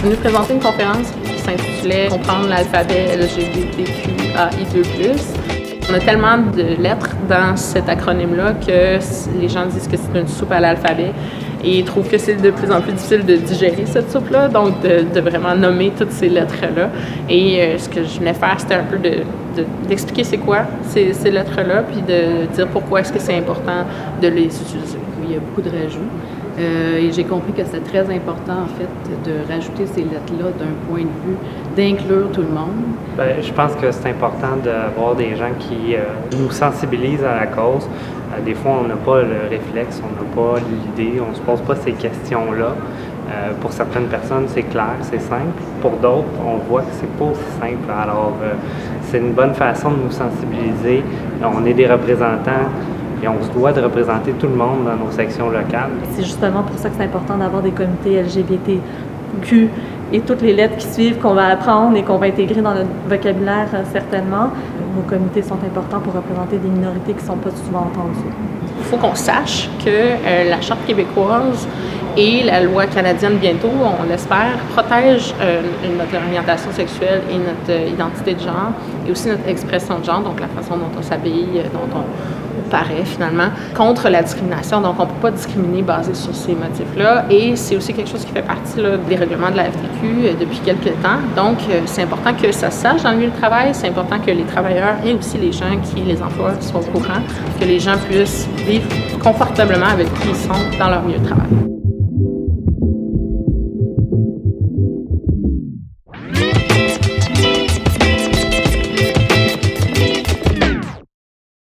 venu présenter une conférence qui s'intitulait « Comprendre l'alphabet LGBTQAI2+. » On a tellement de lettres dans cet acronyme-là que les gens disent que c'est une soupe à l'alphabet et trouvent que c'est de plus en plus difficile de digérer cette soupe-là, donc de vraiment nommer toutes ces lettres-là. Et ce que je venais faire, c'était un peu d'expliquer c'est quoi ces lettres-là, puis de dire pourquoi est-ce que c'est important de les utiliser. Il y a beaucoup de rajouts. Et j'ai compris que c'était très important, en fait, de rajouter ces lettres-là d'un point de vue d'inclure tout le monde. Bien, je pense que c'est important d'avoir des gens qui nous sensibilisent à la cause. Des fois, on n'a pas le réflexe, on n'a pas l'idée, on ne se pose pas ces questions-là. Pour certaines personnes, c'est clair, c'est simple. Pour d'autres, on voit que c'est pas aussi simple. Alors, c'est une bonne façon de nous sensibiliser. On est des représentants. Et on se doit de représenter tout le monde dans nos sections locales. C'est justement pour ça que c'est important d'avoir des comités LGBTQ et toutes les lettres qui suivent qu'on va apprendre et qu'on va intégrer dans notre vocabulaire certainement. Nos comités sont importants pour représenter des minorités qui ne sont pas souvent entendues. Il faut qu'on sache que la Charte québécoise et la loi canadienne bientôt, on l'espère, protègent notre orientation sexuelle et notre identité de genre et aussi notre expression de genre, donc la façon dont on s'habille, dont on paraît finalement, contre la discrimination. Donc on ne peut pas discriminer basé sur ces motifs-là. Et c'est aussi quelque chose qui fait partie là, des règlements de la FTQ depuis quelques temps. Donc c'est important que ça se sache dans le milieu du travail. C'est important que les travailleurs et aussi les gens qui les emploient soient au courant, que les gens puissent vivre confortablement avec qui ils sont dans leur milieu de travail.